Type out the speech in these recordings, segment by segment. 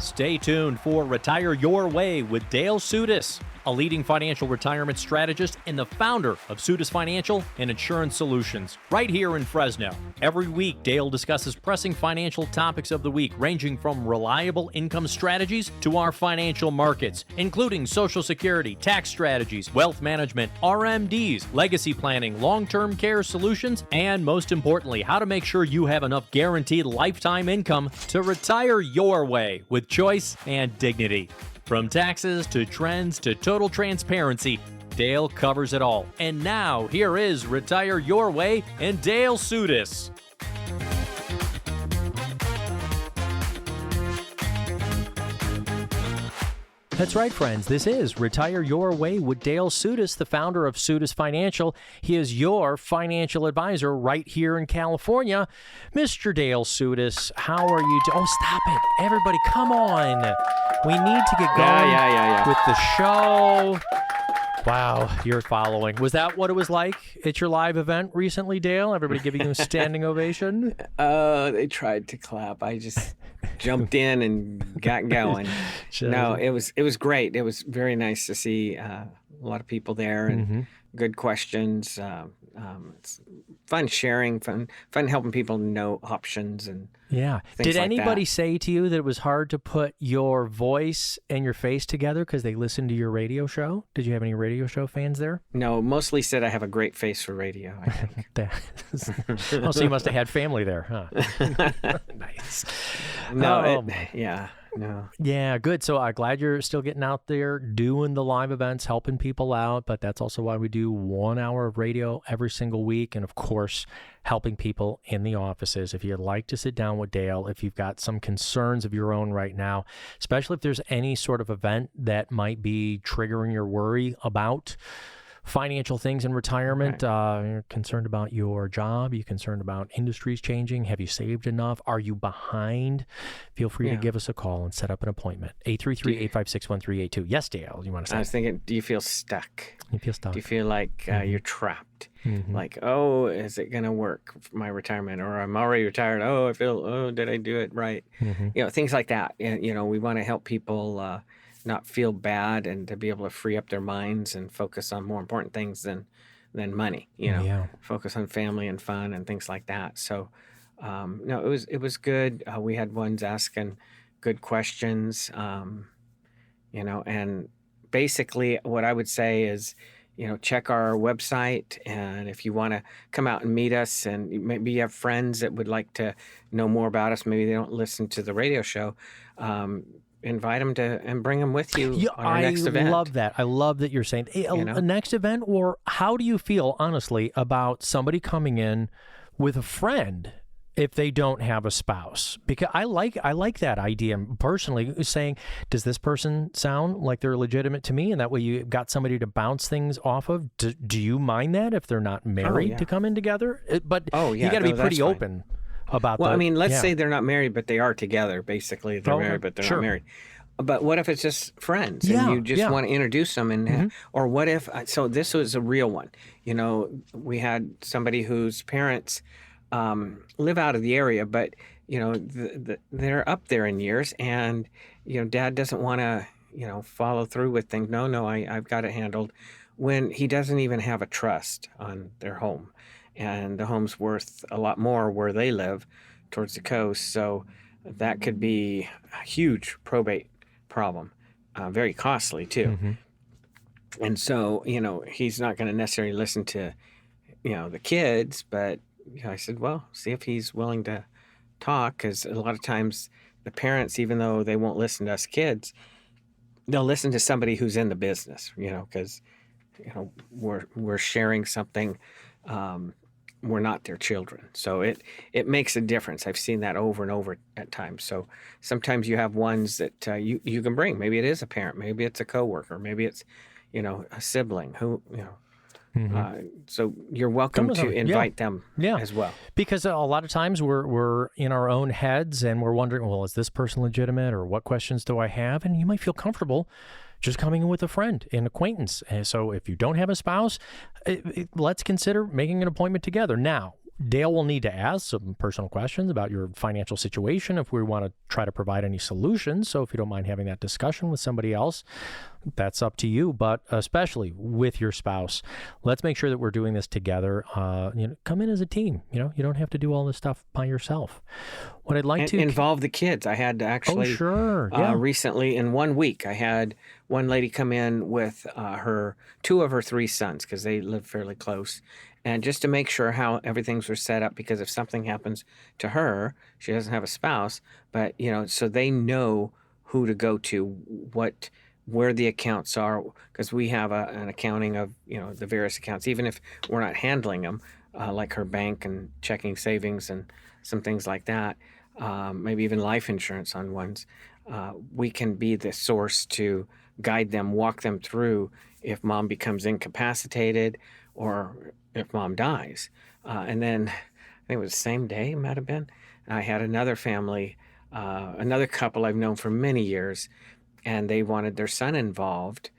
Stay tuned for Retire Your Way with Dale Sudis, a leading financial retirement strategist and the founder of Sudis Financial and Insurance Solutions, right here in Fresno. Every week, Dale discusses pressing financial topics of the week, ranging from reliable income strategies to our financial markets, including Social Security, tax strategies, wealth management, RMDs, legacy planning, long-term care solutions, and most importantly, how to make sure you have enough guaranteed lifetime income to retire your way with choice and dignity. From taxes to trends to total transparency, Dale covers it all. And now, here is Retire Your Way and Dale Sudis. That's right, friends. This is Retire Your Way with Dale Sudis, the founder of Sudis Financial. He is your financial advisor right here in California. Mr. Dale Sudis, how are you? Oh, stop it. Everybody, come on. We need to get going with the show. Wow, you're following. Was that what it was like at your live event recently, Dale? Everybody giving you a standing ovation? They tried to clap. I just jumped in and got going. No, it was great. It was very nice to see a lot of people there and good questions. It's fun sharing, fun helping people know options and things Did like anybody that. say to you that it was hard to put your voice and your face together because they listened to your radio show? Did you have any radio show fans there? No, mostly said I have a great face for radio, I think. Oh, so you must have had family there, huh? Nice. No, Oh. no. Yeah, good. So I'm glad you're still getting out there, doing the live events, helping people out. But that's also why we do 1 hour of radio every single week. And of course, helping people in the offices. If you'd like to sit down with Dale, if you've got some concerns of your own right now, especially if there's any sort of event that might be triggering your worry about financial things in retirement, you're concerned about your job, you're concerned about industries changing, have you saved enough, are you behind? Feel free to give us a call and set up an appointment. 833-856-1382. Yes, Dale, you want to say? I was thinking, do you feel stuck? You feel stuck. Do you feel like you're trapped? Like, oh, is it going to work for my retirement? Or I'm already retired. Did I do it right? Things like that. And, we want to help people not feel bad and to be able to free up their minds and focus on more important things than money, focus on family and fun and things like that. So, it was good. We had ones asking good questions, and basically what I would say is, check our website. And if you want to come out and meet us and maybe you have friends that would like to know more about us, maybe they don't listen to the radio show, invite them to and bring them with you on our next event. I love that. I love that you're saying a next event. Or how do you feel, honestly, about somebody coming in with a friend if they don't have a spouse? Because I like that idea personally, saying, does this person sound like they're legitimate to me? And that way you got somebody to bounce things off of. Do you mind that if they're not married to come in together? You got to be pretty open about that. Well, let's say they're not married, but they are together. Basically, they're married, but they're not married. But what if it's just friends and you just want to introduce them? And or what if? So this was a real one. We had somebody whose parents live out of the area, but they're up there in years, and Dad doesn't want to follow through with things. No, I've got it handled. When he doesn't even have a trust on their home. And the home's worth a lot more where they live towards the coast. So that could be a huge probate problem, very costly too. And so, he's not going to necessarily listen to, the kids, but I said, well, see if he's willing to talk, because a lot of times the parents, even though they won't listen to us kids, they'll listen to somebody who's in the business, because, we're sharing something. We're not their children. So it makes a difference. I've seen that over and over at times. So sometimes you have ones that you can bring. Maybe it is a parent. Maybe it's a coworker. Maybe it's, a sibling who, so you're welcome to invite them as well. Because a lot of times we're in our own heads and we're wondering, well, is this person legitimate, or what questions do I have? And you might feel comfortable just coming in with a friend, an acquaintance. And so if you don't have a spouse, let's consider making an appointment together. Now, Dale will need to ask some personal questions about your financial situation if we want to try to provide any solutions. So if you don't mind having that discussion with somebody else, that's up to you, but especially with your spouse, let's make sure that we're doing this together. Come in as a team. You don't have to do all this stuff by yourself. What I'd like to involve the kids. I had to actually, recently in 1 week, I had one lady come in with two of her three sons because they live fairly close, and just to make sure how everything's were set up, because if something happens to her, she doesn't have a spouse, but so they know who to go to, where the accounts are, because we have an accounting of the various accounts, even if we're not handling them, like her bank and checking savings and some things like that, maybe even life insurance on ones. We can be the source to guide them, walk them through if mom becomes incapacitated or if mom dies. And then I think it was the same day, it might have been, I had another family, another couple I've known for many years, and they wanted their son involved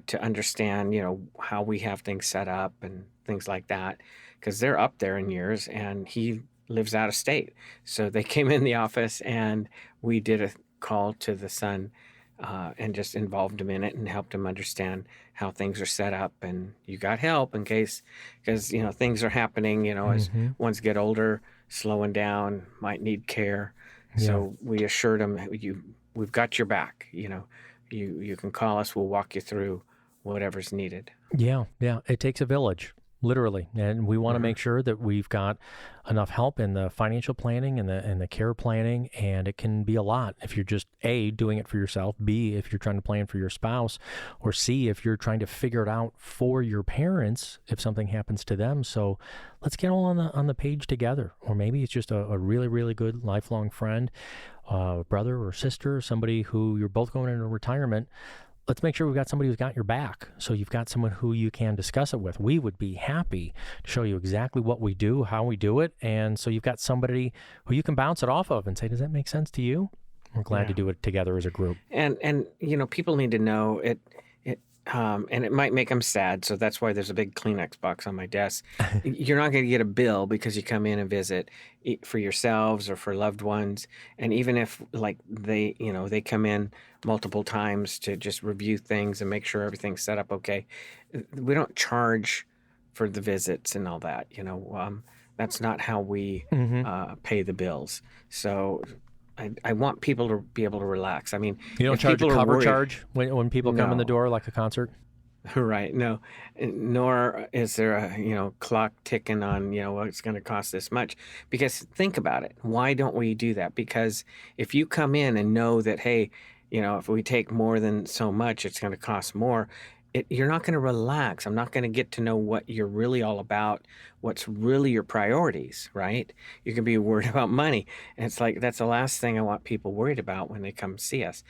to understand, how we have things set up and things like that, because they're up there in years, and he lives out of state. So they came in the office, and we did a call to the son and just involved him in it and helped him understand how things are set up. And you got help in case, because, things are happening, as ones get older, slowing down, might need care. Yeah. So we assured him, we've got your back. You can call us. We'll walk you through whatever's needed. Yeah. It takes a village, literally, and we want to make sure that we've got enough help in the financial planning and the care planning. And it can be a lot if you're just A, doing it for yourself, B, if you're trying to plan for your spouse, or C, if you're trying to figure it out for your parents if something happens to them. So let's get all on the page together. Or maybe it's just a really, really good lifelong friend, brother or sister, somebody who you're both going into retirement. Let's make sure we've got somebody who's got your back. So you've got someone who you can discuss it with. We would be happy to show you exactly what we do, how we do it. And so you've got somebody who you can bounce it off of and say, does that make sense to you? We're glad to do it together as a group. And people need to know it. And it might make them sad, so that's why there's a big Kleenex box on my desk. You're not going to get a bill because you come in and visit for yourselves or for loved ones. And even if they come in multiple times to just review things and make sure everything's set up okay, we don't charge for the visits and all that. That's not how we pay the bills. So I want people to be able to relax. I mean, you don't charge a cover charge when people come in the door like a concert? Right. No, nor is there a, clock ticking on, well, it's going to cost this much. Because think about it. Why don't we do that? Because if you come in and know that, hey, if we take more than so much, it's going to cost more. You're not going to relax. I'm not going to get to know what you're really all about, what's really your priorities, right? You can be worried about money. And it's like, that's the last thing I want people worried about when they come see us.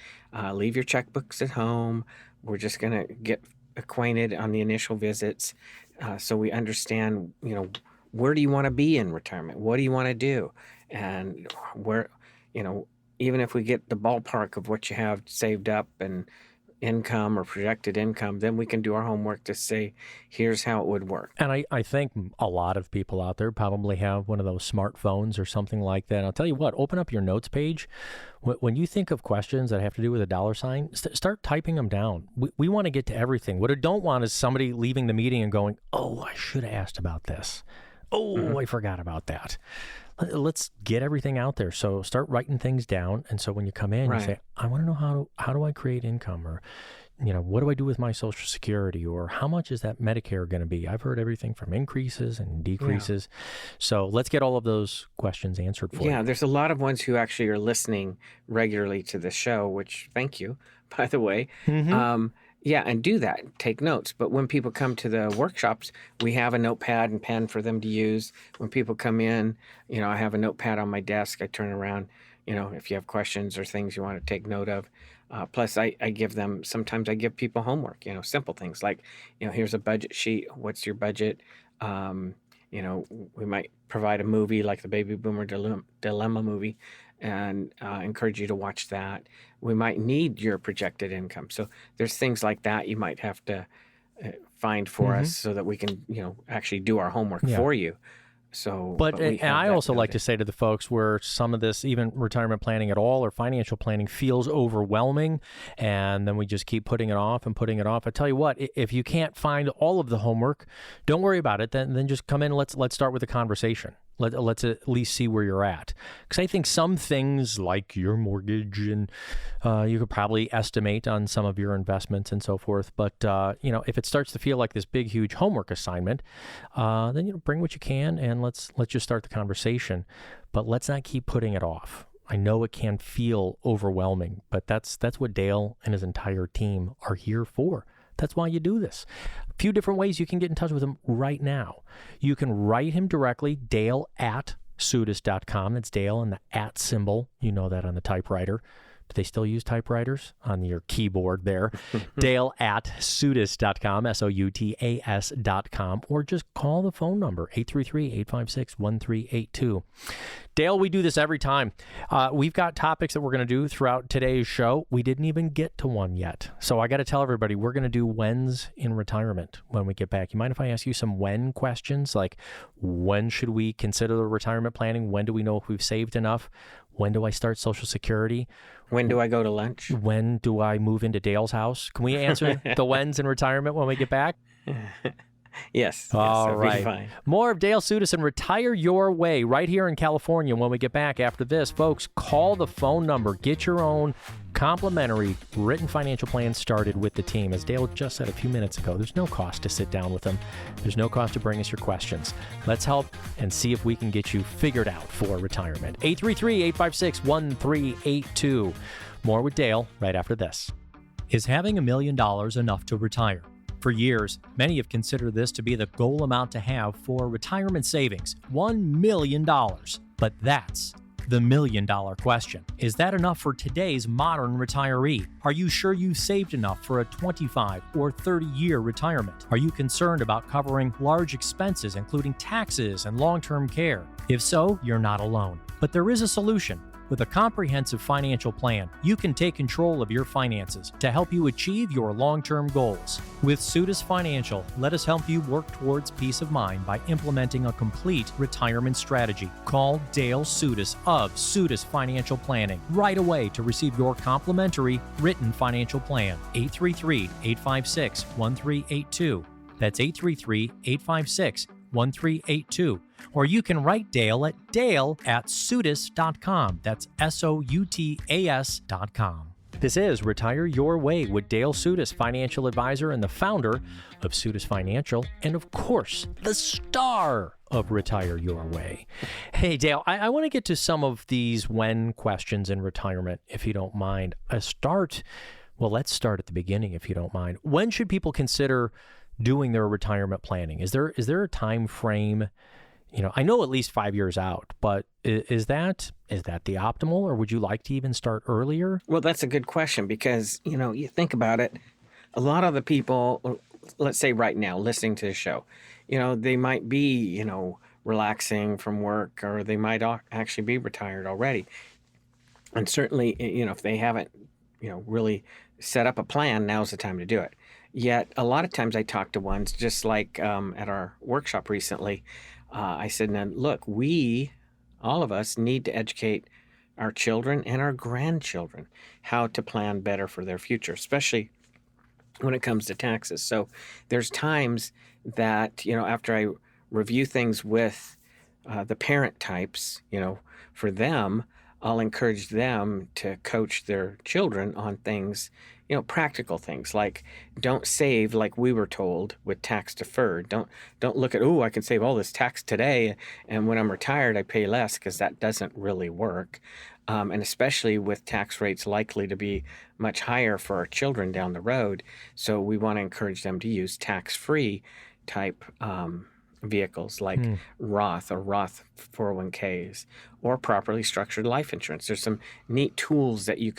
Leave your checkbooks at home. We're just going to get acquainted on the initial visits so we understand, where do you want to be in retirement? What do you want to do? And where, even if we get the ballpark of what you have saved up and income or projected income, then we can do our homework to say, here's how it would work. And I think a lot of people out there probably have one of those smartphones or something like that. And I'll tell you what, open up your notes page. When you think of questions that have to do with a dollar sign, start typing them down. We want to get to everything. What I don't want is somebody leaving the meeting and going, oh, I should have asked about this. Oh, I forgot about that. Let's get everything out there. So start writing things down. And so when you come in, you say, I want to know how do I create income? Or, what do I do with my Social Security? Or how much is that Medicare going to be? I've heard everything from increases and decreases. Yeah. So let's get all of those questions answered for you. Yeah, there's a lot of ones who actually are listening regularly to the show, which thank you, by the way. Yeah, and do that. Take notes. But when people come to the workshops, we have a notepad and pen for them to use. When people come in, I have a notepad on my desk. I turn around, if you have questions or things you want to take note of. Plus, I give them, sometimes I give people homework, simple things like, here's a budget sheet. What's your budget? We might provide a movie like the Baby Boomer Dilemma movie and encourage you to watch that. We might need your projected income. So there's things like that you might have to find for us so that we can, actually do our homework for you. But I also like to say to the folks where some of this, even retirement planning at all or financial planning, feels overwhelming, and then we just keep putting it off and putting it off. I tell you what, if you can't find all of the homework, don't worry about it. Then just come in. Let's start with a conversation. Let's at least see where you're at. Because I think some things like your mortgage and you could probably estimate on some of your investments and so forth. But, if it starts to feel like this big, huge homework assignment, then, bring what you can and let's just start the conversation. But let's not keep putting it off. I know it can feel overwhelming, but that's what Dale and his entire team are here for. That's why you do this. A few different ways you can get in touch with him right now. You can write him directly, Dale@Sutis.com. That's Dale and the @ symbol. You know that on the typewriter. Do they still use typewriters on your keyboard there? Dale@Sutis.com, SOUTAS.com, or just call the phone number, 833-856-1382. Dale, we do this every time. We've got topics that we're going to do throughout today's show. We didn't even get to one yet. So I got to tell everybody, we're going to do whens in retirement when we get back. You mind if I ask you some when questions? Like, when should we consider the retirement planning? When do we know if we've saved enough? When do I start Social Security? When do I go to lunch? When do I move into Dale's house? Can we answer the whens in retirement when we get back? Yes. All right. Fine. More of Dale Sutis and Retire Your Way right here in California when we get back after this. Folks, call the phone number. Get your own complimentary written financial plan started with the team. As Dale just said a few minutes ago, there's no cost to sit down with them. There's no cost to bring us your questions. Let's help and see if we can get you figured out for retirement. 833-856-1382. More with Dale right after this. Is having $1 million enough to retire? For years, many have considered this to be the goal amount to have for retirement savings, $1 million. But that's the $1 million question. Is that enough for today's modern retiree? Are you sure you've saved enough for a 25 or 30-year retirement? Are you concerned about covering large expenses, including taxes and long-term care? If so, you're not alone. But there is a solution. With a comprehensive financial plan, you can take control of your finances to help you achieve your long-term goals. With Sutis Financial, let us help you work towards peace of mind by implementing a complete retirement strategy. Call Dale Sutis of Sutis Financial Planning right away to receive your complimentary written financial plan. 833-856-1382. That's 833-856-1382. Or you can write Dale at Dale@Sutis.com. That's SOUTAS.com. This is Retire Your Way with Dale Sutis, financial advisor and the founder of Sutis Financial, and of course, the star of Retire Your Way. Hey, Dale, I want to get to some of these when questions in retirement, if you don't mind. Let's start at the beginning, if you don't mind. When should people consider doing their retirement planning? Is there a time frame? I know at least 5 years out, but is that the optimal, or would you like to even start earlier? Well, that's a good question because, you think about it, a lot of the people, let's say right now, listening to the show, they might be, relaxing from work, or they might actually be retired already. And certainly, if they haven't, really set up a plan, now's the time to do it. Yet a lot of times I talk to ones just like at our workshop recently. I said, now look, all of us need to educate our children and our grandchildren how to plan better for their future, especially when it comes to taxes. So there's times that, after I review things with the parent types, for them, I'll encourage them to coach their children on things, practical things like don't save like we were told with tax deferred. Don't look at, I can save all this tax today, and when I'm retired, I pay less, because that doesn't really work. And especially with tax rates likely to be much higher for our children down the road. So we want to encourage them to use tax-free type vehicles like Roth or Roth 401ks or properly structured life insurance. There's some neat tools that they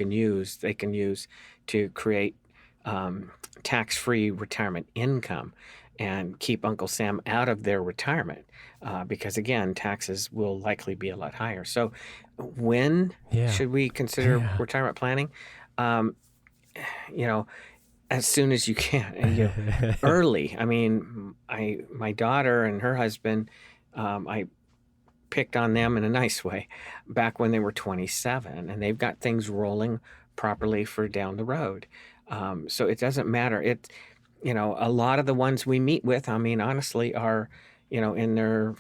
can use to create tax-free retirement income and keep Uncle Sam out of their retirement because, again, taxes will likely be a lot higher. So when should we consider retirement planning? As soon as you can, early. I mean, my daughter and her husband, I picked on them in a nice way back when they were 27, and they've got things rolling properly for down the road. So it doesn't matter. A lot of the ones we meet with, I mean, honestly, are, in their,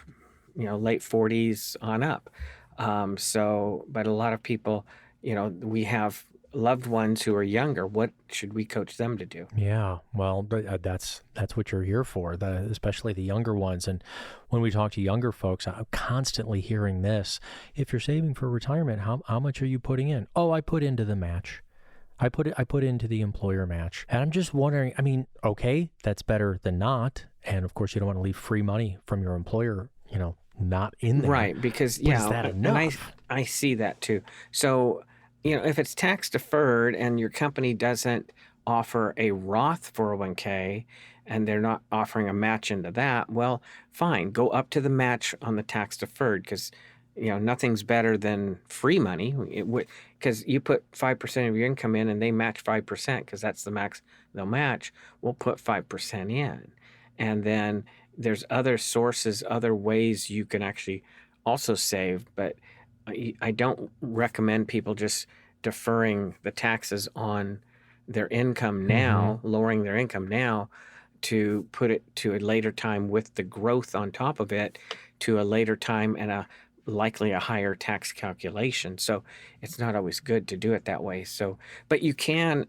late 40s on up. But a lot of people, we have loved ones who are younger. What should we coach them to do? Yeah, well, that's what you're here for, especially the younger ones. And when we talk to younger folks, I'm constantly hearing this. If you're saving for retirement, how much are you putting in? Oh, I put into the match. I put into the employer match. And I'm just wondering, I mean, okay, that's better than not. And of course, you don't want to leave free money from your employer, not in there. Right, because, is that enough? And I see that too. So, if it's tax deferred and your company doesn't offer a Roth 401k and they're not offering a match into that, well, fine, go up to the match on the tax deferred, because nothing's better than free money. Because you put 5% of your income in and they match 5%, because that's the max they'll match. We'll put 5% in, and then there's other sources, other ways you can actually also save, but I don't recommend people just deferring the taxes on their income now, lowering their income now, to put it to a later time with the growth on top of it, to a later time and likely a higher tax calculation. So it's not always good to do it that way. So, but you can,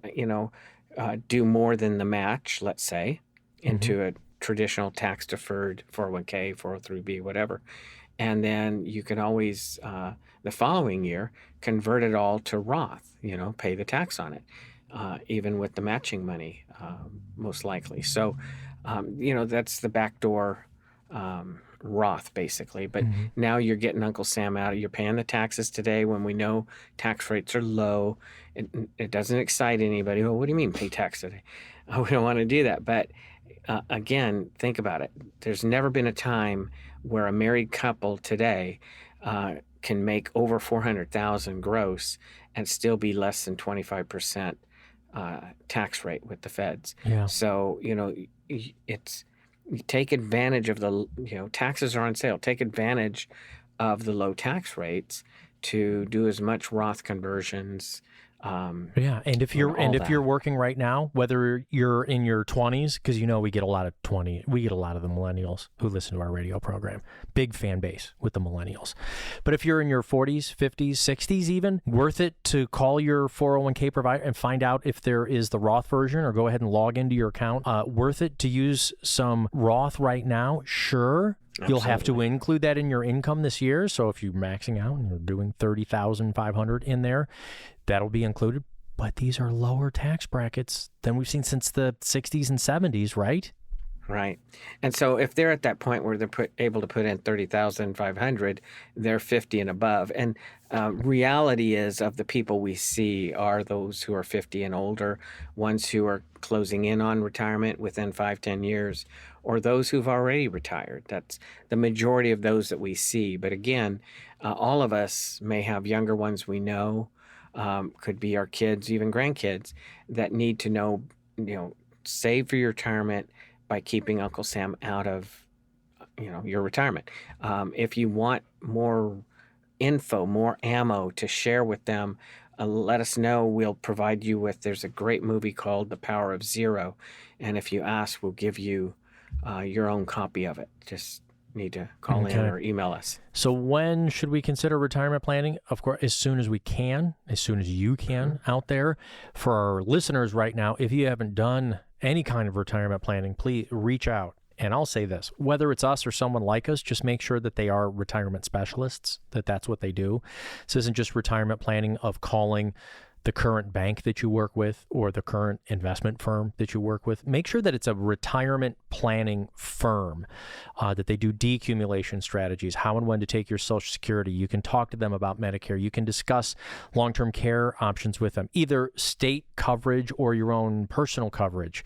do more than the match, let's say, into a traditional tax deferred 401k, 403b, whatever. And then you can always, the following year, convert it all to Roth, pay the tax on it, even with the matching money, most likely. So, that's the backdoor Roth, basically. But now you're getting Uncle Sam out. You're paying the taxes today when we know tax rates are low. It doesn't excite anybody. Oh, what do you mean pay tax today? Oh, we don't want to do that. But again, think about it. There's never been a time where a married couple today can make over $400,000 gross and still be less than 25% tax rate with the feds. Yeah. So, you take advantage of the, taxes are on sale. Take advantage of the low tax rates to do as much Roth conversions. Yeah, and if you're working right now, whether you're in your 20s, because we get a lot of the millennials who listen to our radio program, big fan base with the millennials. But if you're in your 40s, 50s, 60s, even, worth it to call your 401k provider and find out if there is the Roth version, or go ahead and log into your account. Worth it to use some Roth right now? Sure. Absolutely. You'll have to include that in your income this year. So if you're maxing out and you're doing $30,500 in there, that'll be included. But these are lower tax brackets than we've seen since the 60s and 70s, right? Right. And so if they're at that point where they're able to put in $30,500, they're 50 and above. And reality is, of the people we see are those who are 50 and older, ones who are closing in on retirement within 5-10 years, or those who've already retired. That's the majority of those that we see. But again, all of us may have younger ones we know, could be our kids, even grandkids, that need to know, save for your retirement by keeping Uncle Sam out of, your retirement. If you want more info, more ammo to share with them, let us know. We'll provide you with, there's a great movie called The Power of Zero. And if you ask, we'll give you your own copy of it. Just need to call in or email us. So when should we consider retirement planning? Of course, as soon as we can, as soon as you can out there. For our listeners right now, if you haven't done any kind of retirement planning, please reach out. And I'll say this, whether it's us or someone like us, just make sure that they are retirement specialists, that's what they do. This isn't just retirement planning of calling the current bank that you work with or the current investment firm that you work with. Make sure that it's a retirement planning firm, that they do decumulation strategies, how and when to take your Social Security. You can talk to them about Medicare. You can discuss long-term care options with them, either state coverage or your own personal coverage.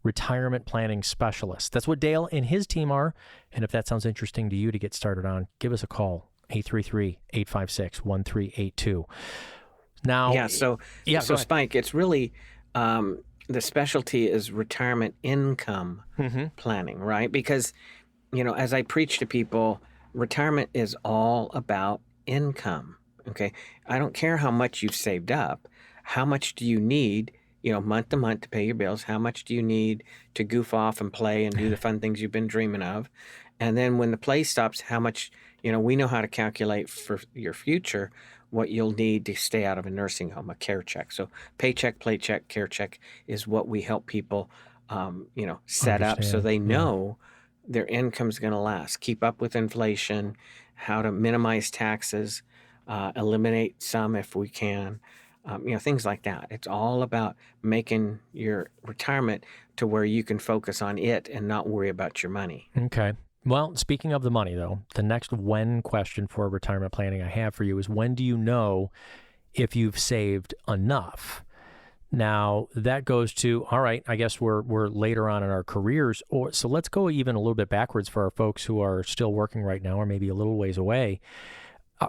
Retirement planning specialists. That's what Dale and his team are. And if that sounds interesting to you to get started on, give us a call, 833-856-1382. Now, so Spike, it's really the specialty is retirement income planning, right? Because, as I preach to people, retirement is all about income. Okay. I don't care how much you've saved up. How much do you need, month to month to pay your bills? How much do you need to goof off and play and do the fun things you've been dreaming of? And then when the play stops, how much, we know how to calculate for your future what you'll need to stay out of a nursing home, a care check. So paycheck, play check, care check is what we help people, set up so they know their income's going to last. Keep up with inflation, how to minimize taxes, eliminate some if we can, things like that. It's all about making your retirement to where you can focus on it and not worry about your money. Okay. Well, speaking of the money, though, the next when question for retirement planning I have for you is, when do you know if you've saved enough? Now, that goes to, all right, I guess we're later on in our careers, so let's go even a little bit backwards for our folks who are still working right now or maybe a little ways away.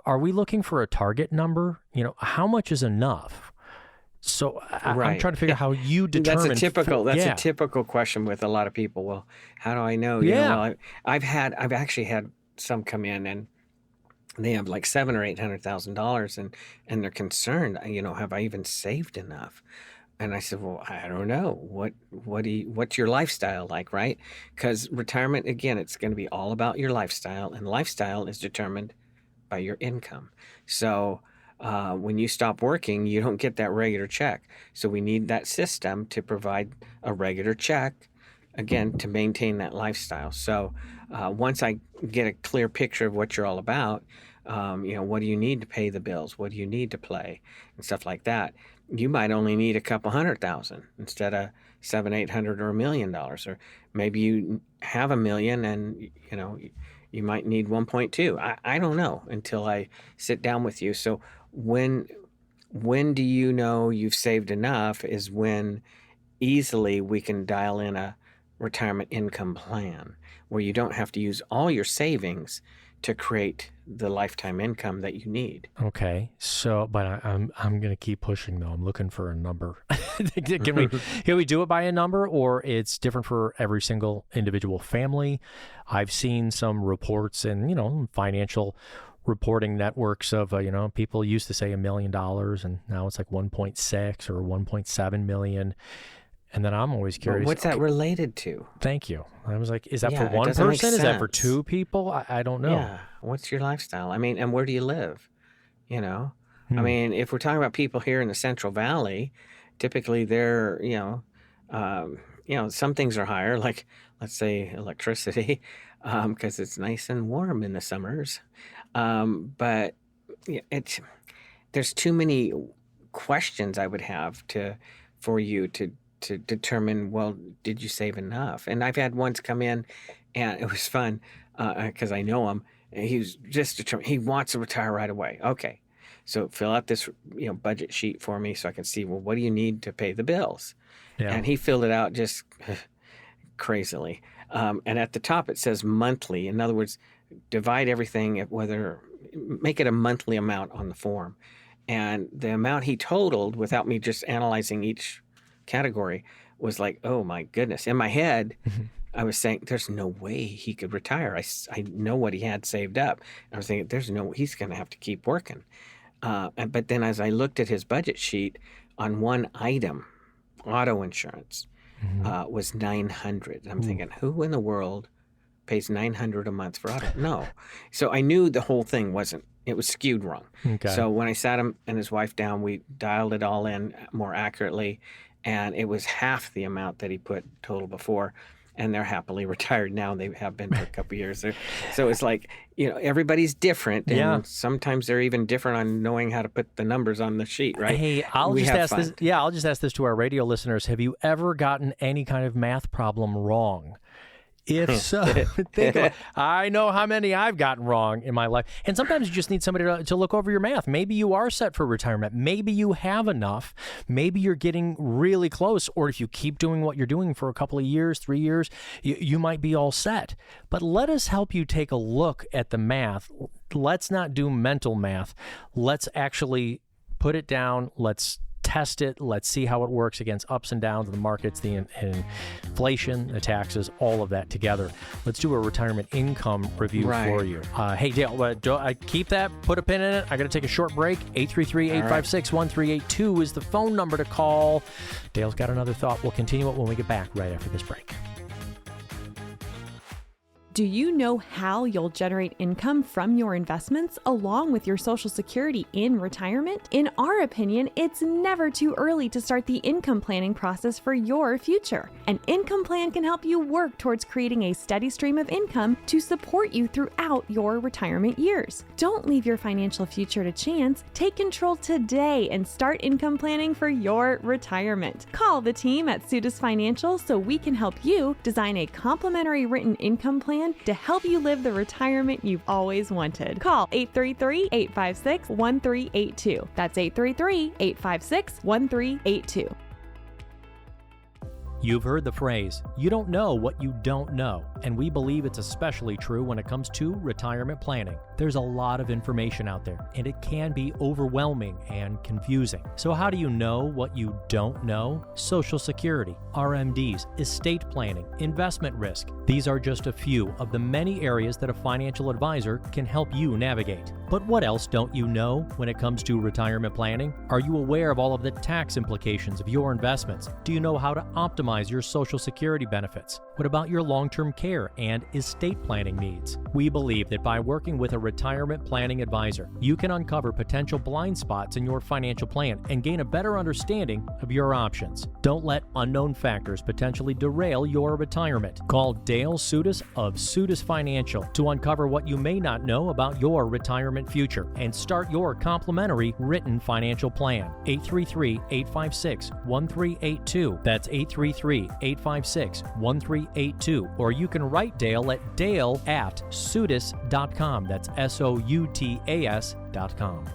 Are we looking for a target number? How much is enough? So I'm trying to figure out how you determine. That's a typical question with a lot of people. Well, how do I know? I've actually had some come in and they have like $700,000 or $800,000 and they're concerned. Have I even saved enough? And I said, well, I don't know. What's your lifestyle like, right? Because retirement, again, it's going to be all about your lifestyle, and lifestyle is determined by your income. So when you stop working, you don't get that regular check. So we need that system to provide a regular check, again, to maintain that lifestyle. So once I get a clear picture of what you're all about, what do you need to pay the bills? What do you need to play? And stuff like that. You might only need a couple $100,000 instead of $700,000, $800,000 or $1 million. Or maybe you have $1 million and, you might need 1.2. I don't know until I sit down with you. So when do you know you've saved enough is when easily we can dial in a retirement income plan where you don't have to use all your savings to create the lifetime income that you need. Okay. So, but I'm going to keep pushing though. I'm looking for a number. Can we do it by a number, or it's different for every single individual family? I've seen some reports and, financial reporting networks of, people used to say $1 million and now it's like 1.6 or 1.7 million. And then I'm always curious. What's that related to? Thank you. I was like, is that for one person? Is that for two people? I don't know. Yeah. What's your lifestyle? I mean, and where do you live? I mean, if we're talking about people here in the Central Valley, typically they're, some things are higher, like let's say electricity, because it's nice and warm in the summers. But there's too many questions I would have for you to determine, well, did you save enough? And I've had ones come in and it was fun because I know him. He's just determined, he wants to retire right away. Okay. So fill out this, budget sheet for me so I can see, well, what do you need to pay the bills? Yeah. And he filled it out just crazily. And at the top, it says monthly. In other words, divide everything, make it a monthly amount on the form. And the amount he totaled without me just analyzing each category was like, oh my goodness. In my head, I was saying, there's no way he could retire. I know what he had saved up. I was thinking, he's going to have to keep working. But then as I looked at his budget sheet on one item, auto insurance, was $900. I'm thinking, who in the world pays $900 a month for auto? No. So I knew the whole thing it was skewed wrong. Okay. So when I sat him and his wife down, we dialed it all in more accurately, and it was half the amount that he put total before. And they're happily retired now. They have been for a couple of years. So it's like, everybody's different. And sometimes they're even different on knowing how to put the numbers on the sheet, right? Hey, I'll just ask this to our radio listeners. Have you ever gotten any kind of math problem wrong? If so, I know how many I've gotten wrong in my life. And sometimes you just need somebody to look over your math. Maybe you are set for retirement. Maybe you have enough. Maybe you're getting really close. Or if you keep doing what you're doing for a couple of years, 3 years, you might be all set. But let us help you take a look at the math. Let's not do mental math. Let's actually put it down. Let's test it. Let's see how it works against ups and downs of the markets, the inflation, the taxes, all of that together. Let's do a retirement income review for you. Hey, Dale, keep that, put a pin in it. I got to take a short break. 833-856-1382 is the phone number to call. Dale's got another thought. We'll continue it when we get back right after this break. Do you know how you'll generate income from your investments along with your Social Security in retirement? In our opinion, it's never too early to start the income planning process for your future. An income plan can help you work towards creating a steady stream of income to support you throughout your retirement years. Don't leave your financial future to chance. Take control today and start income planning for your retirement. Call the team at Sutis Financial so we can help you design a complimentary written income plan to help you live the retirement you've always wanted. Call 833-856-1382. That's 833-856-1382. You've heard the phrase, you don't know what you don't know, and we believe it's especially true when it comes to retirement planning. There's a lot of information out there, and it can be overwhelming and confusing. So how do you know what you don't know? Social Security, RMDs, estate planning, investment risk. These are just a few of the many areas that a financial advisor can help you navigate. But what else don't you know when it comes to retirement planning? Are you aware of all of the tax implications of your investments? Do you know how to optimize your Social Security benefits? What about your long-term care and estate planning needs? We believe that by working with a retirement planning advisor, you can uncover potential blind spots in your financial plan and gain a better understanding of your options. Don't let unknown factors potentially derail your retirement. Call Dale Sutis of Sutis Financial to uncover what you may not know about your retirement future and start your complimentary written financial plan. 833-856-1382. That's 833-856-1382. Or you can write Dale at dale@sutis.com. That's SOUTAS.com.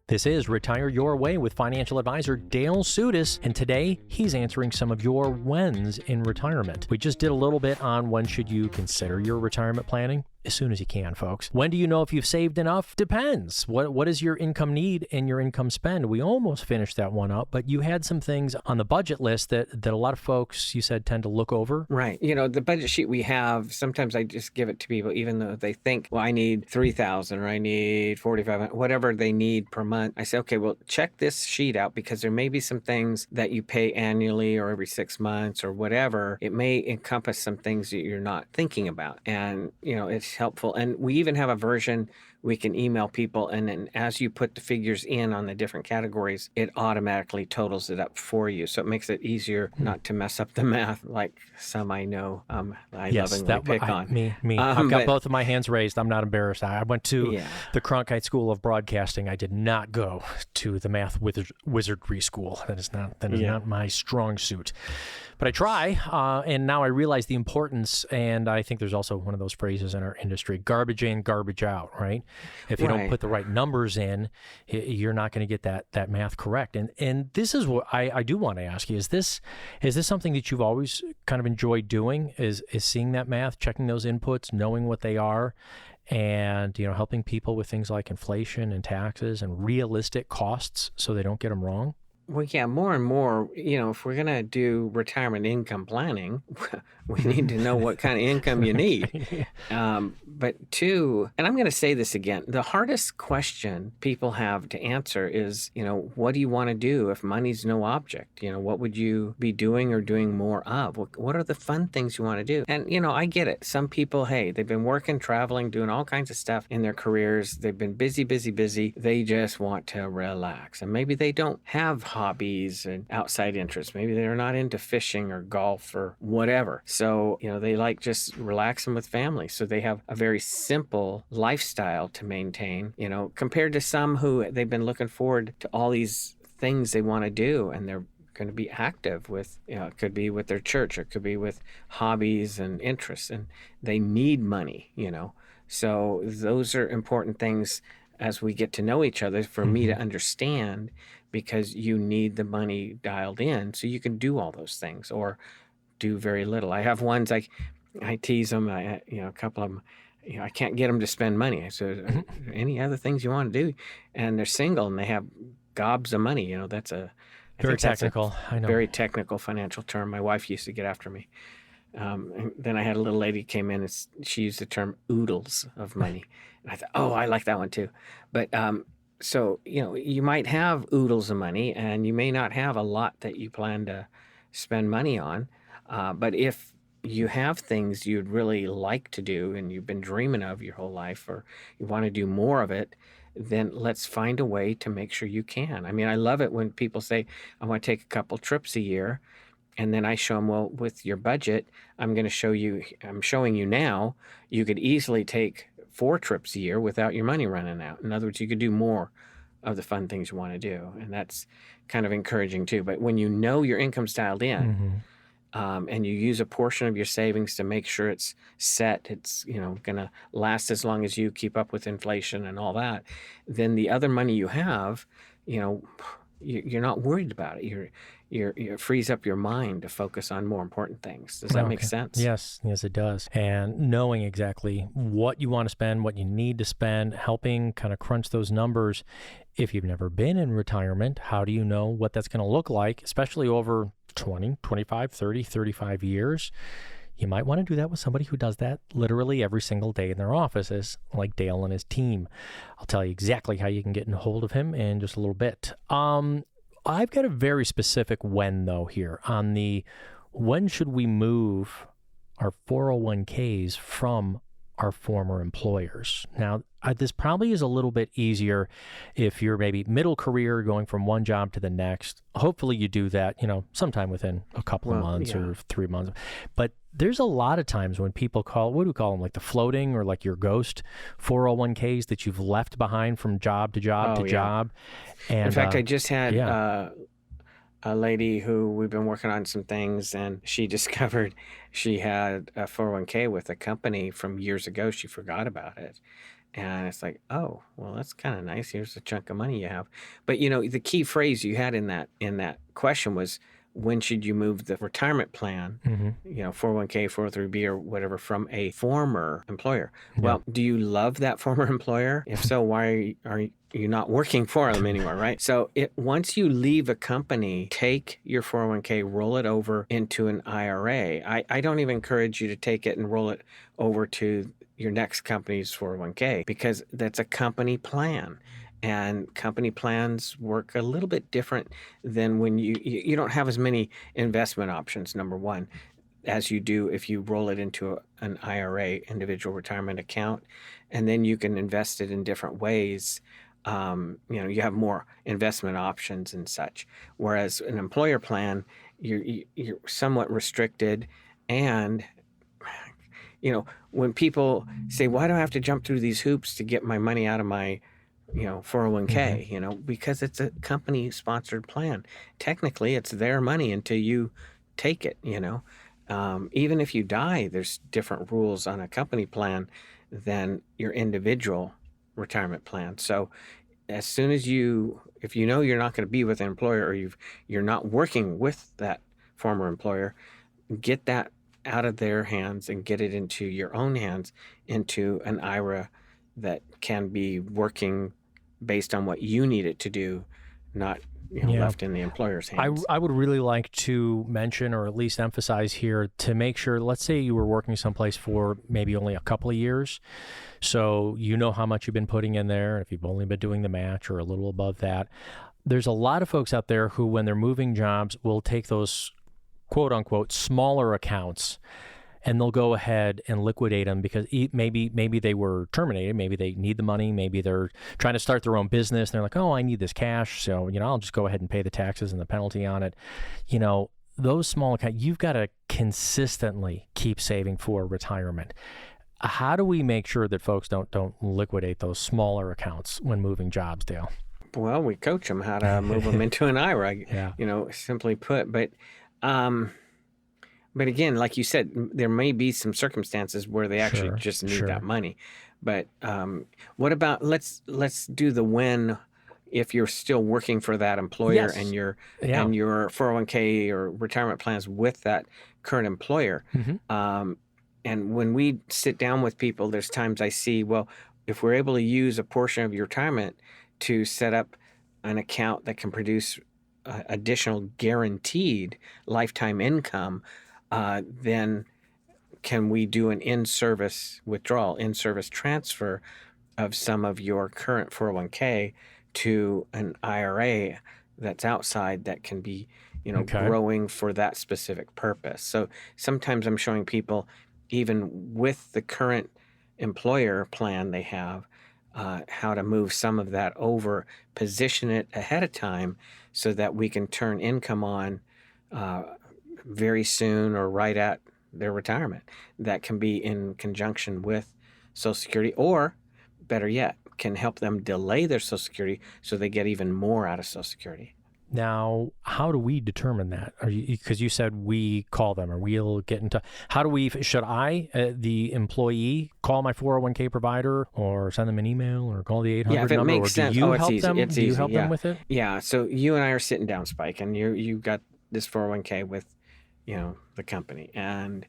This is Retire Your Way with financial advisor Dale Sutis, and today he's answering some of your whens in retirement. We just did a little bit on when should you consider your retirement planning. As soon as you can, folks. When do you know if you've saved enough? Depends. What is your income need and your income spend? We almost finished that one up, but you had some things on the budget list that a lot of folks, you said, tend to look over. Right. You know, the budget sheet we have, sometimes I just give it to people, even though they think, well, I need $3,000 or I need $4,500, whatever they need per month. I say, okay, well, check this sheet out because there may be some things that you pay annually or every 6 months or whatever. It may encompass some things that you're not thinking about. And, you know, it's helpful. And we even have a version we can email people, and then as you put the figures in on the different categories, it automatically totals it up for you. So it makes it easier not to mess up the math like some I know I lovingly pick on. Me. I've got both of my hands raised. I'm not embarrassed. I went to the Cronkite School of Broadcasting. I did not go to the math wizardry school. That is not my strong suit. But I try, and now I realize the importance, and I think there's also one of those phrases in our industry, garbage in, garbage out, right? If you don't put the right numbers in, you're not going to get that math correct. And this is what I do want to ask you, is this something that you've always kind of enjoyed doing, is seeing that math, checking those inputs, knowing what they are, and, you know, helping people with things like inflation and taxes and realistic costs so they don't get them wrong? Well, yeah, more and more, you know, if we're going to do retirement income planning, we need to know what kind of income you need. But two, and I'm going to say this again, the hardest question people have to answer is, you know, what do you want to do if money's no object? You know, what would you be doing or doing more of? What are the fun things you want to do? And, you know, I get it. Some people, hey, they've been working, traveling, doing all kinds of stuff in their careers. They've been busy. They just want to relax. And maybe they don't have hobbies and outside interests. Maybe they're not into fishing or golf or whatever. So, you know, they like just relaxing with family. So they have a very simple lifestyle to maintain, you know, compared to some who they've been looking forward to all these things they want to do, and they're going to be active with, you know, it could be with their church, or it could be with hobbies and interests, and they need money, you know. So those are important things as we get to know each other for me to understand, because you need the money dialed in so you can do all those things or do very little. I have ones I tease them, you know, a couple of them, I can't get them to spend money. I said, any other things you want to do? And they're single and they have gobs of money. That's very technical. I know. Very technical financial term. My wife used to get after me. And then I had a little lady came in and she used the term oodles of money. And I thought, oh, I like that one too. But so, you might have oodles of money and you may not have a lot that you plan to spend money on. But if you have things you'd really like to do and you've been dreaming of your whole life, or you want to do more of it, then let's find a way to make sure you can. I mean, I love it when people say, I want to take a couple trips a year. And then I show them, well, with your budget, I'm showing you now, you could easily take 4 trips a year without your money running out. In other words, you could do more of the fun things you want to do. And that's kind of encouraging too. But when your income's dialed in, and you use a portion of your savings to make sure it's set, it's going to last as long as you keep up with inflation and all that, then the other money you have, you're not worried about it. It frees up your mind to focus on more important things. Does that make sense? Yes, it does. And knowing exactly what you want to spend, what you need to spend, helping kind of crunch those numbers. If you've never been in retirement, how do you know what that's going to look like, especially over 20, 25, 30, 35 years? You might want to do that with somebody who does that literally every single day in their offices, like Dale and his team. I'll tell you exactly how you can get in hold of him in just a little bit. I've got a very specific when, though, here on the when should we move our 401ks from our former employers. Now, this probably is a little bit easier if you're maybe middle career going from one job to the next. Hopefully you do that, sometime within a couple of months or 3 months. But there's a lot of times when people what do we call them? Like the floating or like your ghost 401ks that you've left behind from job to job to job. And in fact, I just had a lady who we've been working on some things, and she discovered she had a 401k with a company from years ago. She forgot about it. And it's like, oh, well, that's kind of nice. Here's a chunk of money you have. But, the key phrase you had in that question was, when should you move the retirement plan, 401k, 403b, or whatever, from a former employer? Yeah. Well, do you love that former employer? If so, why are you not working for them anymore, right? So once you leave a company, take your 401k, roll it over into an IRA. I don't even encourage you to take it and roll it over to your next company's 401k, because that's a company plan. And company plans work a little bit different than when you don't have as many investment options, number one, as you do if you roll it into an IRA, individual retirement account, and then you can invest it in different ways. You have more investment options and such. Whereas an employer plan, you're somewhat restricted. And when people say, why do I have to jump through these hoops to get my money out of my 401k, because it's a company sponsored plan. Technically, it's their money until you take it, even if you die, there's different rules on a company plan than your individual retirement plan. So as soon as if you know you're not going to be with an employer, or you're not working with that former employer, get that out of their hands and get it into your own hands, into an IRA that can be working based on what you need it to do, not left in the employer's hands. I would really like to mention, or at least emphasize here, to make sure, let's say you were working someplace for maybe only a couple of years, so you know how much you've been putting in there, if you've only been doing the match or a little above that. There's a lot of folks out there who, when they're moving jobs, will take those quote unquote smaller accounts and they'll go ahead and liquidate them because maybe they were terminated, maybe they need the money, maybe they're trying to start their own business, and they're like, oh, I need this cash, so I'll just go ahead and pay the taxes and the penalty on it. Those small accounts, you've got to consistently keep saving for retirement. How do we make sure that folks don't liquidate those smaller accounts when moving jobs, Dale? Well, we coach them how to move them into an IRA, simply put. But again, like you said, there may be some circumstances where they actually just need that money. But what about let's do the when, if you're still working for that employer and your 401k or retirement plans with that current employer. And when we sit down with people, there's times I see, well, if we're able to use a portion of your retirement to set up an account that can produce additional guaranteed lifetime income, then can we do an in-service withdrawal, in-service transfer of some of your current 401k to an IRA that's outside that can be, growing for that specific purpose. So sometimes I'm showing people, even with the current employer plan they have, how to move some of that over, position it ahead of time so that we can turn income on very soon or right at their retirement. That can be in conjunction with Social Security, or better yet, can help them delay their Social Security so they get even more out of Social Security. Now, how do we determine that? Because you said we call them or we'll get into. How do we? Should I, the employee, call my 401k provider or send them an email or call the 800 if it number? Makes sense. Do you help easy. them? It's do you easy. help them with it? Yeah. So you and I are sitting down, Spike, and you got this 401k with, the company, and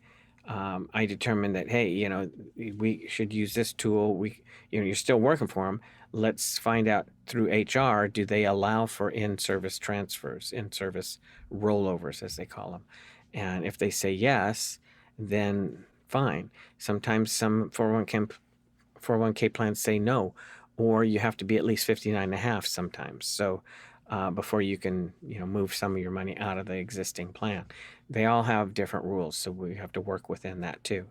I determined that, hey, we should use this tool. You're still working for them. Let's find out through HR, do they allow for in-service transfers, in-service rollovers, as they call them? And if they say yes, then fine. Sometimes some 401k plans say no, or you have to be at least 59.5 sometimes. So before you can, move some of your money out of the existing plan. They all have different rules, so we have to work within that too.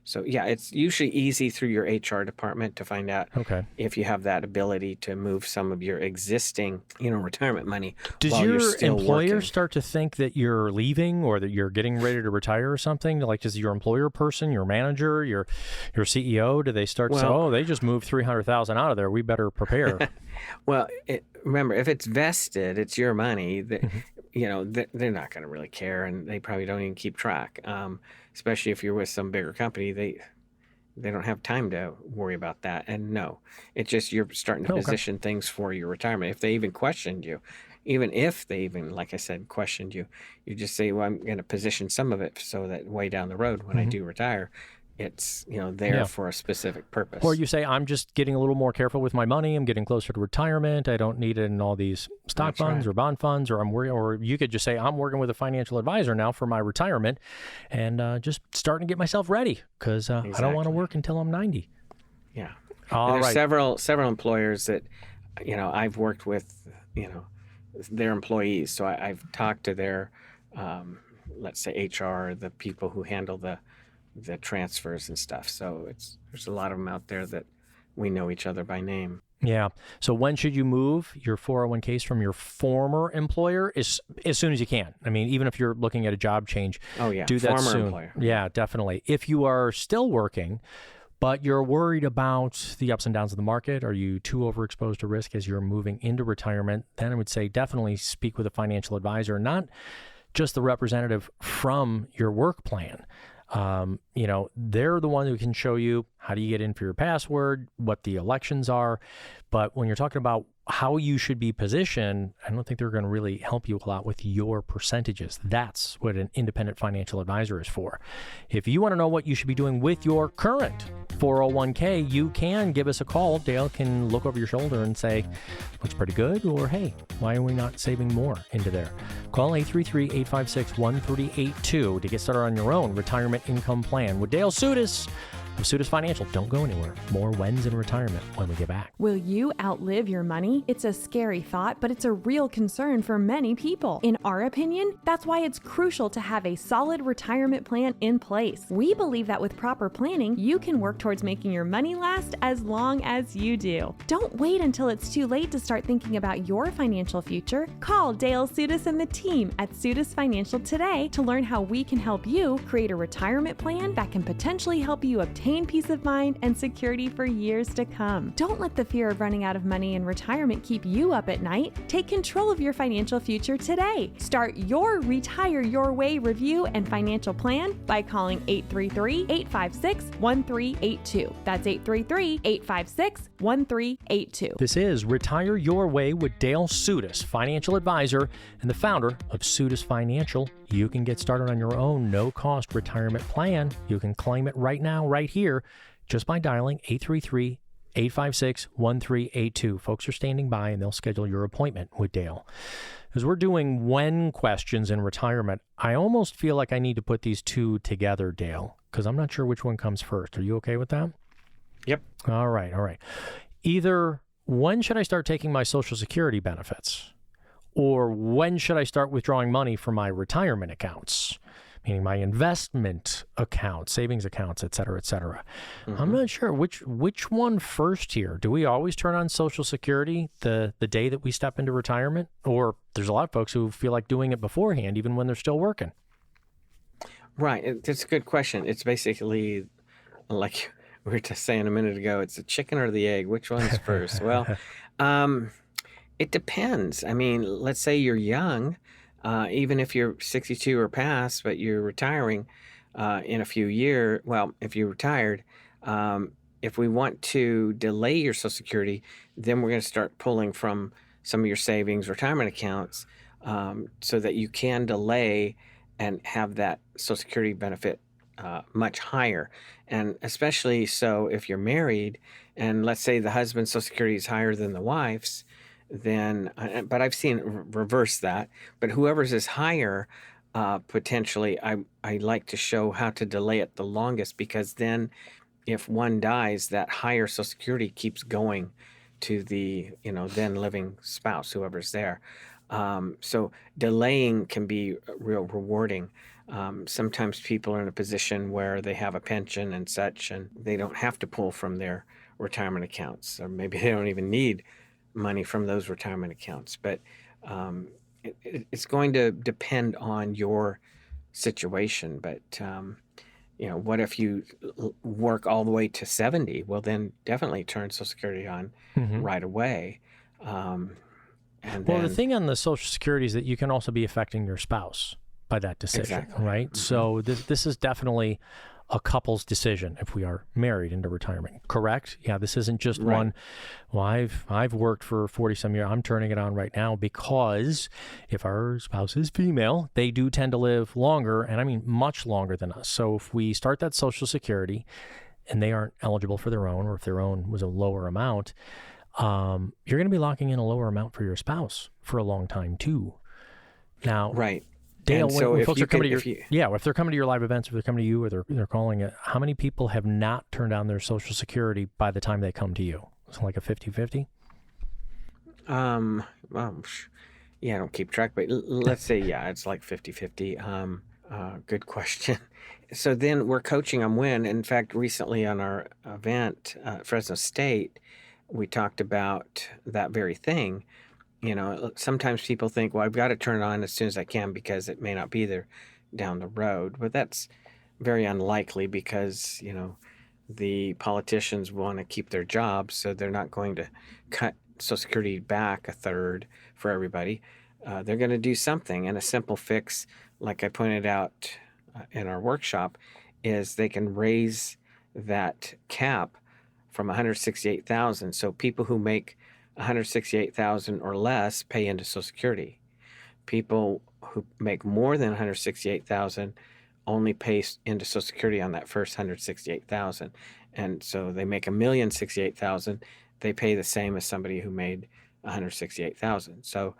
So yeah, it's usually easy through your HR department to find out if you have that ability to move some of your existing, retirement money. Does while your you're still employer working. start to think that you're leaving or that you're getting ready to retire or something? Like, does your employer person, your manager, your CEO, do they start to say, oh, they just moved $300,000 out of there, we better prepare? Well, remember, if it's vested, it's your money. They're not going to really care, and they probably don't even keep track. Especially if you're with some bigger company, they don't have time to worry about that. And no, it's just you're starting to position things for your retirement. If they even questioned you, like I said, questioned you, you just say, well, I'm going to position some of it so that way down the road when I do retire, it's there for a specific purpose. Or you say, I'm just getting a little more careful with my money. I'm getting closer to retirement. I don't need it in all these stock funds or bond funds, or or you could just say, I'm working with a financial advisor now for my retirement and just starting to get myself ready because I don't want to work until I'm 90. Yeah. There's several employers that, I've worked with, their employees. So I've talked to their, let's say HR, the people who handle the transfers and stuff. So there's a lot of them out there that we know each other by name. Yeah. So when should you move your 401ks from your former employer? As soon as you can. I mean, even if you're looking at a job change, do that former soon. Employer. Yeah, definitely. If you are still working, but you're worried about the ups and downs of the market, are you too overexposed to risk as you're moving into retirement? Then I would say definitely speak with a financial advisor, not just the representative from your work plan. They're the one who can show you how do you get in for your password, what the elections are. But when you're talking about how you should be positioned, I don't think they're going to really help you a lot with your percentages. That's what an independent financial advisor is for. If you want to know what you should be doing with your current 401k, you can give us a call. Dale can look over your shoulder and say, looks pretty good, or hey, why are we not saving more into there? Call 833-856-1382 to get started on your own retirement income plan with Dale Sudas of Sudas Financial. Don't go anywhere. More wins in retirement when we get back. Will you outlive your money? It's a scary thought, but it's a real concern for many people. In our opinion, that's why it's crucial to have a solid retirement plan in place. We believe that with proper planning, you can work towards making your money last as long as you do. Don't wait until it's too late to start thinking about your financial future. Call Dale Sudas and the team at Sudas Financial today to learn how we can help you create a retirement plan that can potentially help you obtain maintain peace of mind and security for years to come. Don't let the fear of running out of money in retirement keep you up at night. Take control of your financial future today. Start your Retire Your Way review and financial plan by calling 833-856-1382. That's 833-856-1382. This is Retire Your Way with Dale Sudas, financial advisor and the founder of Sudas Financial. You can get started on your own no-cost retirement plan. You can claim it right now, right here, just by dialing 833-856-1382. Folks are standing by, and they'll schedule your appointment with Dale. As we're doing when questions in retirement, I almost feel like I need to put these two together, Dale, because I'm not sure which one comes first. Are you okay with that? Yep. All right. Either when should I start taking my Social Security benefits? Or when should I start withdrawing money from my retirement accounts, meaning my investment accounts, savings accounts, et cetera, et cetera. Mm-hmm. I'm not sure which one first here. Do we always turn on Social Security the day that we step into retirement? Or there's a lot of folks who feel like doing it beforehand, even when they're still working. Right. That's a good question. It's basically like we were just saying a minute ago, it's the chicken or the egg. Which one's first? Well, it depends. I mean, let's say you're young, even if you're 62 or past, but you're retiring in a few years. Well, if you're retired, if we want to delay your Social Security, then we're going to start pulling from some of your savings, retirement accounts, so that you can delay and have that Social Security benefit much higher. And especially so if you're married, and let's say the husband's Social Security is higher than the wife's, then, but I've seen reverse that. But whoever's is higher, potentially, I like to show how to delay it the longest, because then if one dies, that higher Social Security keeps going to the, then living spouse, whoever's there. So delaying can be real rewarding. Sometimes people are in a position where they have a pension and such, and they don't have to pull from their retirement accounts, or maybe they don't even need money from those retirement accounts. But it's going to depend on your situation. But what if you work all the way to 70? Well, then definitely turn Social Security on right away. The thing on the Social Security is that you can also be affecting your spouse by that decision, exactly. Right? Mm-hmm. So this is definitely a couple's decision if we are married into retirement, correct? Yeah, this isn't just right. One, well, I've worked for 40-some years, I'm turning it on right now, because if our spouse is female, they do tend to live longer, and I mean much longer than us. So if we start that Social Security and they aren't eligible for their own, or if their own was a lower amount, you're going to be locking in a lower amount for your spouse for a long time too. Now, right. Dale, when folks are coming to your, if they're coming to your live events, if they're coming to you, or they're calling it, how many people have not turned down their Social Security by the time they come to you? Is it like a 50-50? Well, I don't keep track, but let's say, it's like 50-50. Good question. So then we're coaching them when, in fact, recently on our event, Fresno State, we talked about that very thing. Sometimes people think, well, I've got to turn it on as soon as I can because it may not be there down the road. But that's very unlikely, because, the politicians want to keep their jobs, so they're not going to cut Social Security back a third for everybody. They're going to do something. And a simple fix, like I pointed out in our workshop, is they can raise that cap from $168,000. So people who make $168,000 or less pay into Social Security. People who make more than $168,000 only pay into Social Security on that first $168,000. And so they make $1,068,000, they pay the same as somebody who made $168,000. So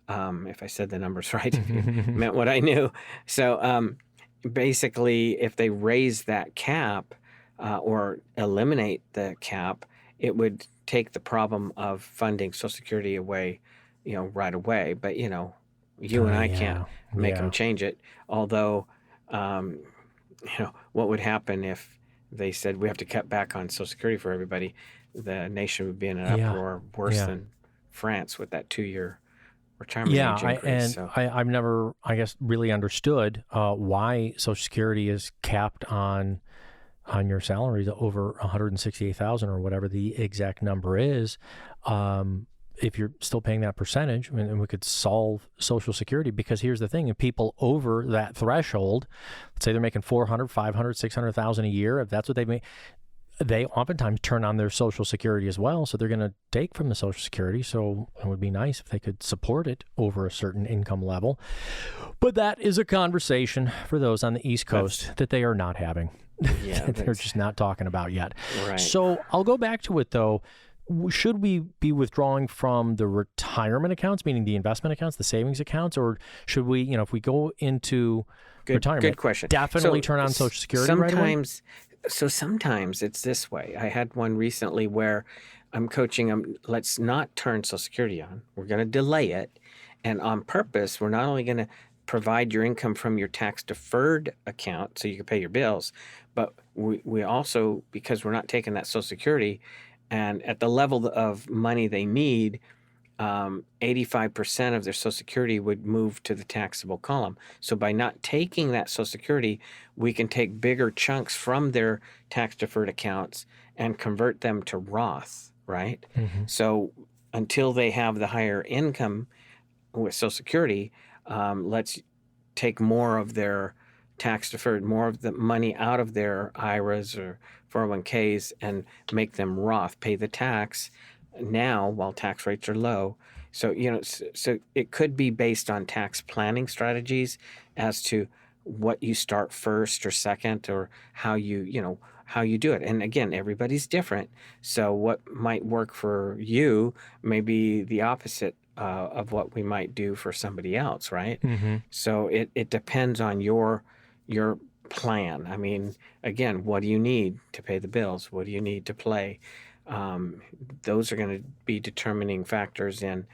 if I said the numbers right, if you meant what I knew. So basically, if they raise that cap or eliminate the cap, it would take the problem of funding Social Security away, right away. But, you and I can't make them change it. Although, what would happen if they said we have to cut back on Social Security for everybody? The nation would be in an uproar worse than France with that 2-year retirement age increase. I've never, really understood why Social Security is capped on on your salary to over $168,000 or whatever the exact number is, if you're still paying that percentage, and we could solve Social Security, because here's the thing: if people over that threshold, let's say they're making $400,000, $500,000, $600,000 a year, if that's what they make, they oftentimes turn on their Social Security as well. So they're going to take from the Social Security. So it would be nice if they could support it over a certain income level. But that is a conversation for those on the East Coast that they are not having. Yeah, they're just not talking about yet. Right. So I'll go back to it, though. Should we be withdrawing from the retirement accounts, meaning the investment accounts, the savings accounts, or should we, if we go into retirement, good question. Definitely turn on Social Security right away? So sometimes it's this way. I had one recently where I'm coaching them, let's not turn Social Security on. We're going to delay it. And on purpose, we're not only going to provide your income from your tax-deferred account so you can pay your bills, but we also, because we're not taking that Social Security, and at the level of money they need, 85% of their Social Security would move to the taxable column. So by not taking that Social Security, we can take bigger chunks from their tax-deferred accounts and convert them to Roth, right? Mm-hmm. So until they have the higher income with Social Security, let's take more of their tax-deferred, more of the money out of their IRAs or 401ks and make them Roth, pay the tax now while tax rates are low. So, so it could be based on tax planning strategies as to what you start first or second, or how you do it. And again, everybody's different. So what might work for you may be the opposite of what we might do for somebody else, right? Mm-hmm. So it depends on your plan. I mean, again, what do you need to pay the bills? What do you need to play? Those are going to be determining factors in,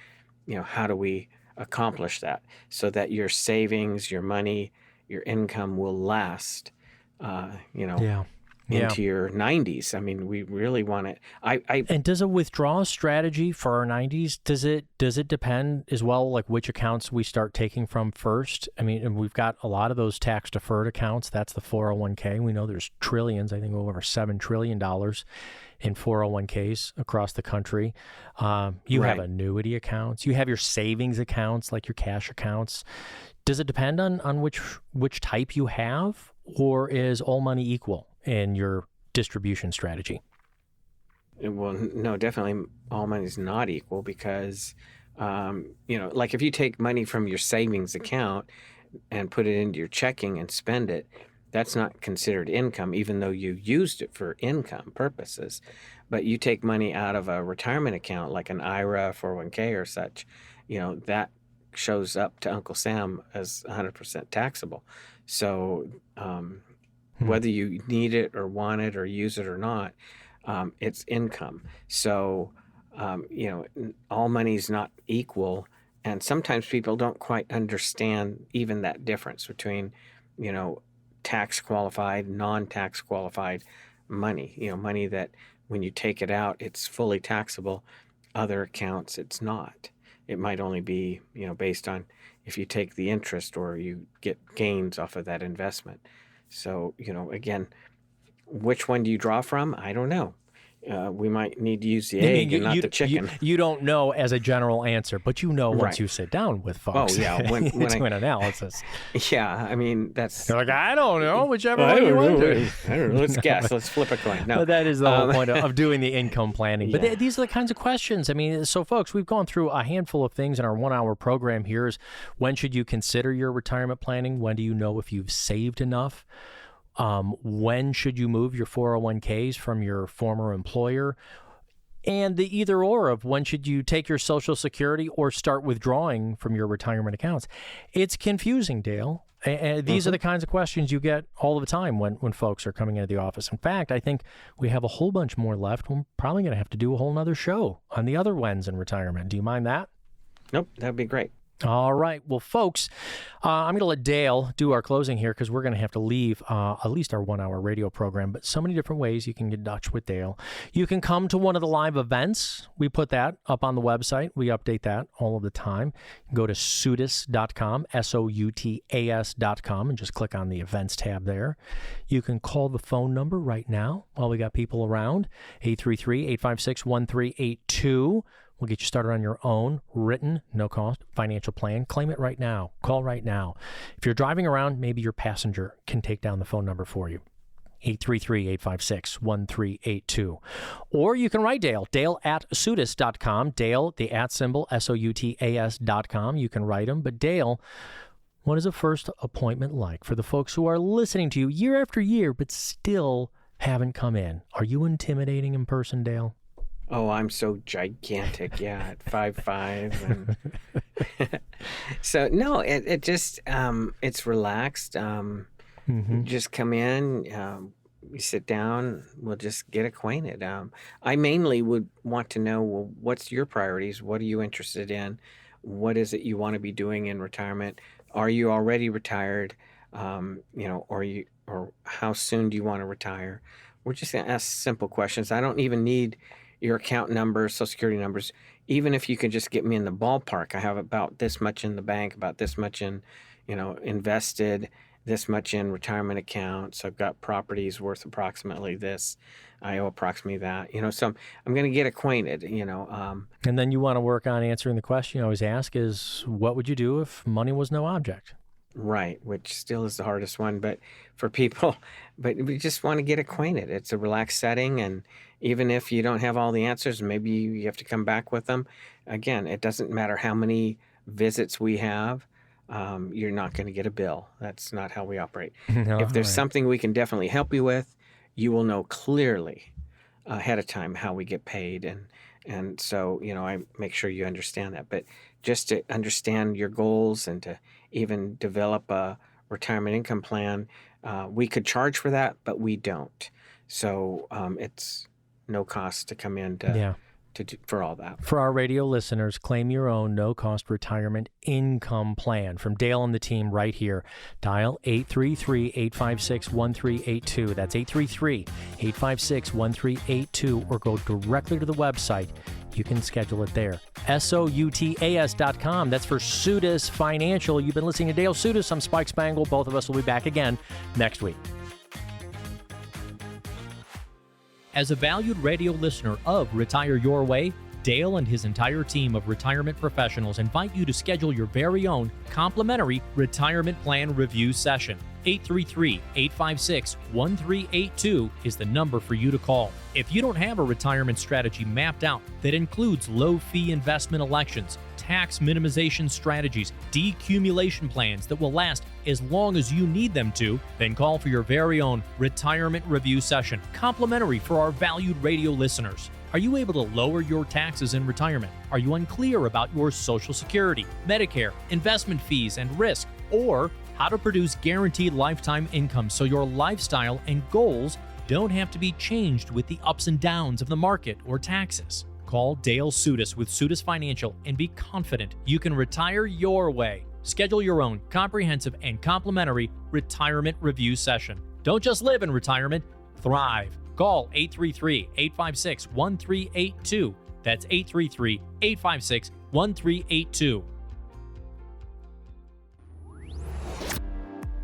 how do we accomplish that so that your savings, your money, your income will last, into your 90s. I mean, we really want it. And does a withdrawal strategy for our 90s, does it depend as well, like which accounts we start taking from first? I mean, and we've got a lot of those tax deferred accounts. That's the 401k. We know there's trillions, I think over $7 trillion in 401ks across the country. You have annuity accounts. You have your savings accounts, like your cash accounts. Does it depend on which type you have, or is all money equal in your distribution strategy? Well, no, definitely all money is not equal, because, like if you take money from your savings account and put it into your checking and spend it, that's not considered income, even though you used it for income purposes. But you take money out of a retirement account, like an IRA, 401k or such, that shows up to Uncle Sam as 100% taxable. So whether you need it or want it or use it or not, it's income. So, all money is not equal. And sometimes people don't quite understand even that difference between, tax qualified, non-tax qualified money, money that when you take it out, it's fully taxable. Other accounts, it's not. It might only be, based on if you take the interest or you get gains off of that investment. So, again, which one do you draw from? I don't know. We might need to use the egg and not the chicken. You don't know as a general answer, but once you sit down with folks. Oh, yeah. When do an analysis. Yeah, I mean, that's... You're like, I don't know, whichever one you want to. I don't know. Let's guess. Let's flip a coin. No. But that is the whole point of doing the income planning. But these are the kinds of questions. I mean, so folks, we've gone through a handful of things in our 1-hour program here. Is when should you consider your retirement planning? When do you know if you've saved enough? When should you move your 401ks from your former employer? And the either or of when should you take your Social Security or start withdrawing from your retirement accounts? It's confusing, Dale. And these are the kinds of questions you get all the time when folks are coming into the office. In fact, I think we have a whole bunch more left. We're probably going to have to do a whole nother show on the other whens in retirement. Do you mind that? Nope, that'd be great. All right. Well, folks, I'm going to let Dale do our closing here because we're going to have to leave at least our 1-hour radio program. But so many different ways you can get in touch with Dale. You can come to one of the live events. We put that up on the website. We update that all of the time. Go to Soutas.com, SOUTAS.com, and just click on the events tab there. You can call the phone number right now while we got people around, 833-856-1382. We'll get you started on your own written, no-cost financial plan. Claim it right now. Call right now. If you're driving around, maybe your passenger can take down the phone number for you. 833-856-1382. Or you can write Dale, Dale@Soutas.com. Dale, the @ symbol, SOUTAS.com. You can write him. But Dale, what is a first appointment like for the folks who are listening to you year after year but still haven't come in? Are you intimidating in person, Dale? Oh, I'm so gigantic, yeah, at 5'5". And so, no, it just, it's relaxed. Just come in, you sit down, we'll just get acquainted. I mainly would want to know, well, what's your priorities? What are you interested in? What is it you want to be doing in retirement? Are you already retired? Or how soon do you want to retire? We're just going to ask simple questions. I don't even need your account numbers, Social Security numbers. Even if you could just get me in the ballpark, I have about this much in the bank, about this much in, invested, this much in retirement accounts. I've got properties worth approximately this. I owe approximately that. So I'm going to get acquainted. And then you want to work on answering the question you always ask is, what would you do if money was no object? Right, which still is the hardest one, but we just want to get acquainted. It's a relaxed setting, and even if you don't have all the answers, maybe you have to come back with them. Again, it doesn't matter how many visits we have. You're not going to get a bill. That's not how we operate. No, if there's something we can definitely help you with, you will know clearly ahead of time how we get paid, and so I make sure you understand that. But just to understand your goals and to even develop a retirement income plan, we could charge for that, but we don't. So it's no cost to come in for all that. For our radio listeners, claim your own no-cost retirement income plan from Dale and the team right here. Dial 833-856-1382. That's 833-856-1382, or go directly to the website. You can schedule it there. SOUTAS.com. That's for Soutas Financial. You've been listening to Dale Soutas. I'm Spike Spangle. Both of us will be back again next week. As a valued radio listener of Retire Your Way, Dale and his entire team of retirement professionals invite you to schedule your very own complimentary retirement plan review session. 833-856-1382 is the number for you to call. If you don't have a retirement strategy mapped out that includes low-fee investment elections, tax minimization strategies, decumulation plans that will last as long as you need them to, then call for your very own retirement review session, complimentary for our valued radio listeners. Are you able to lower your taxes in retirement? Are you unclear about your Social Security, Medicare, investment fees, and risk? Or how to produce guaranteed lifetime income so your lifestyle and goals don't have to be changed with the ups and downs of the market or taxes? Call Dale Soutas with Soutas Financial and be confident you can retire your way. Schedule your own comprehensive and complimentary retirement review session. Don't just live in retirement, thrive. Call 833-856-1382. That's 833-856-1382.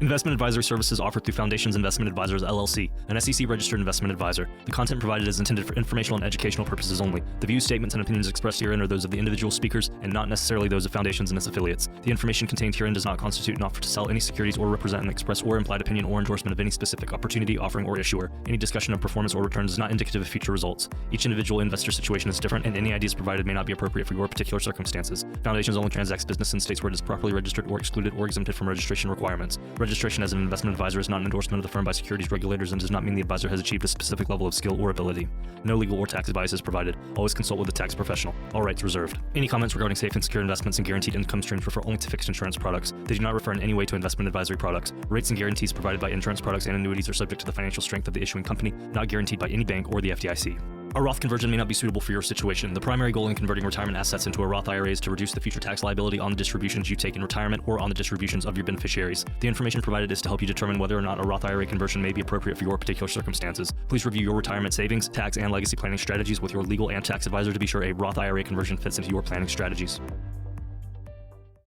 Investment advisory services offered through Foundations Investment Advisors, LLC, an SEC-registered investment advisor. The content provided is intended for informational and educational purposes only. The views, statements, and opinions expressed herein are those of the individual speakers and not necessarily those of Foundations and its affiliates. The information contained herein does not constitute an offer to sell any securities or represent an express or implied opinion or endorsement of any specific opportunity, offering, or issuer. Any discussion of performance or returns is not indicative of future results. Each individual investor situation is different, and any ideas provided may not be appropriate for your particular circumstances. Foundations only transacts business in states where it is properly registered or excluded or exempted from registration requirements. Registration as an investment advisor is not an endorsement of the firm by securities regulators and does not mean the advisor has achieved a specific level of skill or ability. No legal or tax advice is provided. Always consult with a tax professional. All rights reserved. Any comments regarding safe and secure investments and guaranteed income streams refer only to fixed insurance products. They do not refer in any way to investment advisory products. Rates and guarantees provided by insurance products and annuities are subject to the financial strength of the issuing company, not guaranteed by any bank or the FDIC. A Roth conversion may not be suitable for your situation. The primary goal in converting retirement assets into a Roth IRA is to reduce the future tax liability on the distributions you take in retirement or on the distributions of your beneficiaries. The information provided is to help you determine whether or not a Roth IRA conversion may be appropriate for your particular circumstances. Please review your retirement savings, tax, and legacy planning strategies with your legal and tax advisor to be sure a Roth IRA conversion fits into your planning strategies.